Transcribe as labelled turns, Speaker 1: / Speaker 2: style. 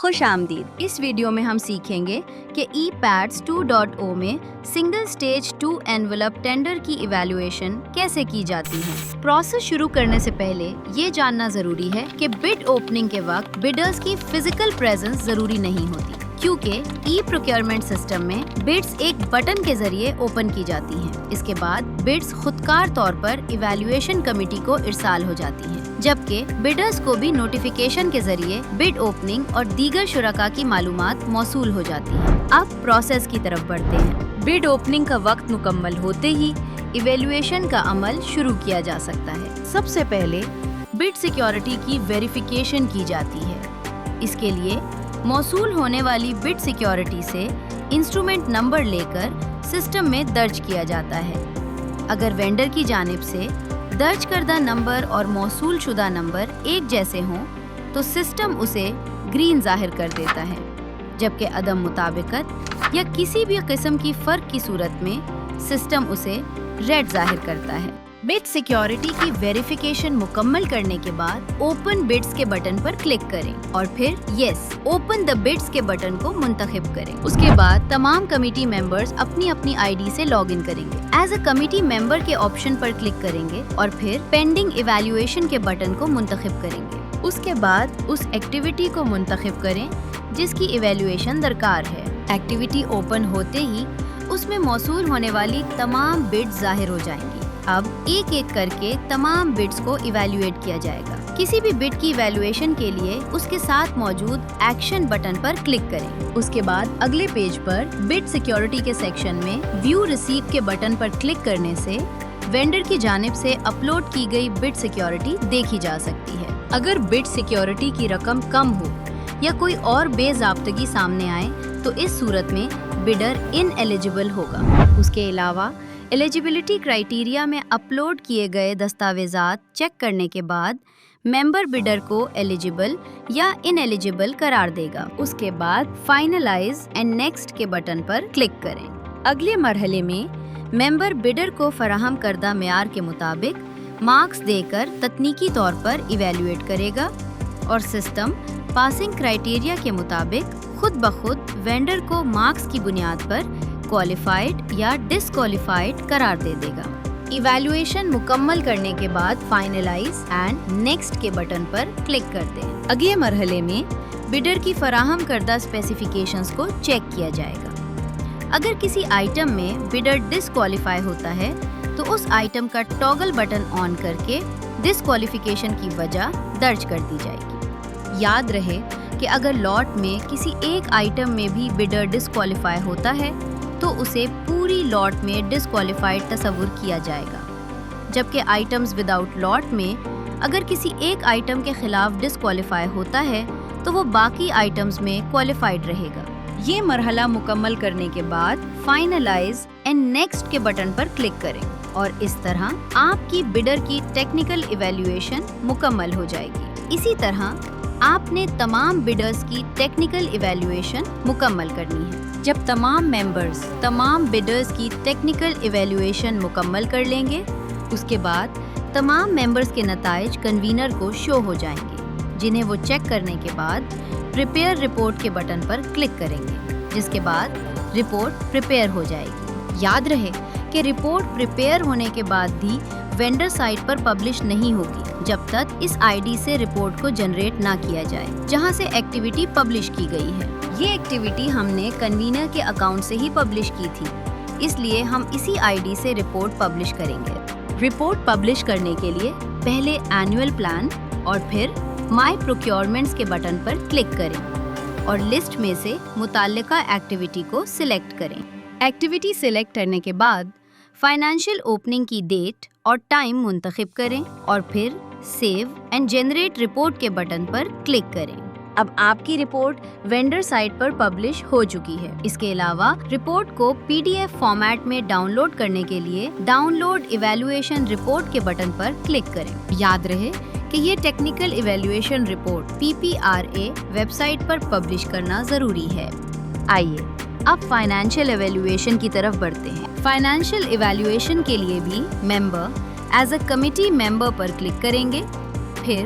Speaker 1: خوش آمدید۔ اس ویڈیو میں ہم سیکھیں گے کہ ای پیڈز 2.0 میں سنگل سٹیج 2 انویلپ ٹینڈر کی ایویلویشن کیسے کی جاتی ہے۔ پروسیس شروع کرنے سے پہلے یہ جاننا ضروری ہے کہ بڈ اوپننگ کے وقت بڈرز کی فزیکل پریزنس ضروری نہیں ہوتی، کیونکہ ای پروکیورمنٹ سسٹم میں بڈز ایک بٹن کے ذریعے اوپن کی جاتی ہیں۔ اس کے بعد بڈز خودکار طور پر ایویلویشن کمیٹی کو ارسال ہو جاتی ہیں، جبکہ بڈرز کو بھی نوٹیفیکیشن کے ذریعے بڈ اوپننگ اور دیگر شرکاء کی معلومات موصول ہو جاتی ہیں۔ اب پروسیس کی طرف بڑھتے ہیں۔ بڈ اوپننگ کا وقت مکمل ہوتے ہی ایویلویشن کا عمل شروع کیا جا سکتا ہے۔ سب سے پہلے بڈ سیکیورٹی کی ویریفیکیشن کی جاتی ہے۔ اس کے لیے موصول ہونے والی بڈ سیکیورٹی سے انسٹرومنٹ نمبر لے کر سسٹم میں درج کیا جاتا ہے۔ اگر وینڈر کی جانب سے درج کردہ نمبر اور موصول شدہ نمبر ایک جیسے ہوں تو سسٹم اسے گرین ظاہر کر دیتا ہے، جبکہ عدم مطابقت یا کسی بھی قسم کی فرق کی صورت میں سسٹم اسے ریڈ ظاہر کرتا ہے۔ بڈ سیکیورٹی کی ویریفیکیشن مکمل کرنے کے بعد اوپن بڈز کے بٹن پر کلک کریں اور پھر یس اوپن دا بڈز کے بٹن کو منتخب کریں۔ اس کے بعد تمام کمیٹی ممبرز اپنی اپنی آئی ڈی سے لاگ ان کریں گے۔ ایز اے کمیٹی ممبر کے آپشن پر کلک کریں گے اور پھر پینڈنگ ایویلویشن کے بٹن کو منتخب کریں گے۔ اس کے بعد اس ایکٹیویٹی کو منتخب کریں جس کی ایویلویشن درکار ہے۔ ایکٹیویٹی اوپن ہوتے ہی اس میں موصول ہونے والی تمام بڈز ظاہر ہو جائیں گی۔ اب ایک ایک کر کے تمام بڈز کو ایویلویٹ کیا جائے گا۔ کسی بھی بڈ کی ایویلویشن کے لیے اس کے ساتھ موجود ایکشن بٹن پر کلک کریں۔ اس کے بعد اگلے پیج پر بڈ سیکیورٹی کے سیکشن میں ویو ریسیپٹ کے بٹن پر کلک کرنے سے وینڈر کی جانب سے اپلوڈ کی گئی بڈ سیکیورٹی دیکھی جا سکتی ہے۔ اگر بڈ سیکیورٹی کی رقم کم ہو یا کوئی اور بے ضابطگی سامنے آئے تو اس صورت میں بڈر ان ایلیجیبل ہوگا۔ اس کے علاوہ ایلیجیبلٹی کرائیٹیریا میں اپلوڈ کیے گئے دستاویزات چیک کرنے کے بعد ممبر بڈر کو ایلیجیبل یا ان ایلیجیبل قرار دے گا۔ اس کے بعد فائنلائز اینڈ نیکسٹ کے بٹن پر کلک کریں۔ اگلے مرحلے میں ممبر بڈر کو فراہم کردہ معیار کے مطابق مارکس دے کر تکنیکی طور پر ایویلویٹ کرے گا اور سسٹم پاسنگ کرائیٹیریا کے مطابق خود بخود وینڈر کو مارکس کی بنیاد پر کوالیفائڈ یا ڈسکوالیفائڈ قرار دے دے گا۔ ایویلویشن مکمل کرنے کے بعد فائنلائز اینڈ نیکسٹ کے بٹن پر کلک کر دیں۔ اگلے مرحلے میں بڈر کی فراہم کردہ اسپیسیفیکیشنز کو چیک کیا جائے گا۔ اگر کسی آئٹم میں بڈر ڈسکوالیفائی ہوتا ہے تو اس آئٹم کا ٹاگل بٹن آن کر کے ڈسکوالیفیکیشن کی وجہ درج کر دی جائے گی۔ یاد رہے کہ اگر لاٹ میں کسی ایک آئٹم میں بھی بڈر ڈسکوالیفائی ہوتا ہے تو اسے پوری لاٹ میں ڈسکوالیفائڈ تصور کیا جائے گا، جبکہ آئٹمز وداؤٹ لاٹ میں اگر کسی ایک آئٹم کے خلاف ڈسکوالیفائی ہوتا ہے تو وہ باقی آئٹمز میں کوالیفائڈ رہے گا۔ یہ مرحلہ مکمل کرنے کے بعد فائنلائز اینڈ نیکسٹ کے بٹن پر کلک کریں اور اس طرح آپ کی بڈر کی ٹیکنیکل ایویلویشن مکمل ہو جائے گی۔ اسی طرح آپ نے تمام بڈرز کی ٹیکنیکل ایویلویشن مکمل کرنی ہے۔ جب تمام ممبرز تمام بڈرز کی ٹیکنیکل ایویلویشن مکمل کر لیں گے، اس کے بعد تمام ممبرز کے نتائج کنوینر کو شو ہو جائیں گے، جنہیں وہ چیک کرنے کے بعد پریپیئر رپورٹ کے بٹن پر کلک کریں گے، جس کے بعد رپورٹ پریپیئر ہو جائے گی۔ یاد رہے کہ رپورٹ پریپیئر ہونے کے بعد بھی وینڈر سائٹ پر پبلش نہیں ہوگی جب تک اس آئی ڈی سے رپورٹ کو جنریٹ نہ کیا جائے جہاں سے ایکٹیویٹی پبلش کی گئی ہے۔ یہ ایکٹیویٹی ہم نے کنوینر کے اکاؤنٹ سے ہی پبلش کی تھی، اس لیے ہم اسی آئی ڈی سے رپورٹ پبلش کریں گے۔ رپورٹ پبلش کرنے کے لیے پہلے اینوئل پلان اور پھر مائی پروکیورمنٹس کے بٹن پر کلک کریں اور لسٹ میں سے متعلقہ ایکٹیویٹی کو سلیکٹ کریں۔ ایکٹیویٹی سلیکٹ کرنے کے بعد فائنینشیل اوپننگ کی ڈیٹ اور ٹائم منتخب کریں اور پھر سیو اینڈ جنریٹ رپورٹ کے بٹن پر کلک کریں۔ اب آپ کی رپورٹ وینڈر سائٹ پر پبلش ہو چکی ہے۔ اس کے علاوہ رپورٹ کو PDF فارمیٹ میں ڈاؤن لوڈ کرنے کے لیے ڈاؤن لوڈ ایویلویشن رپورٹ کے بٹن پر کلک کریں۔ یاد رہے کہ یہ technical evaluation report PPRA website پر پبلش کرنا ضروری ہے۔ آئیے اب فائنینشیل ایویلویشن کی طرف بڑھتے ہیں۔ فائنینشیل ایویلویشن کے لیے بھی member as a committee member per click کریں گے، پھر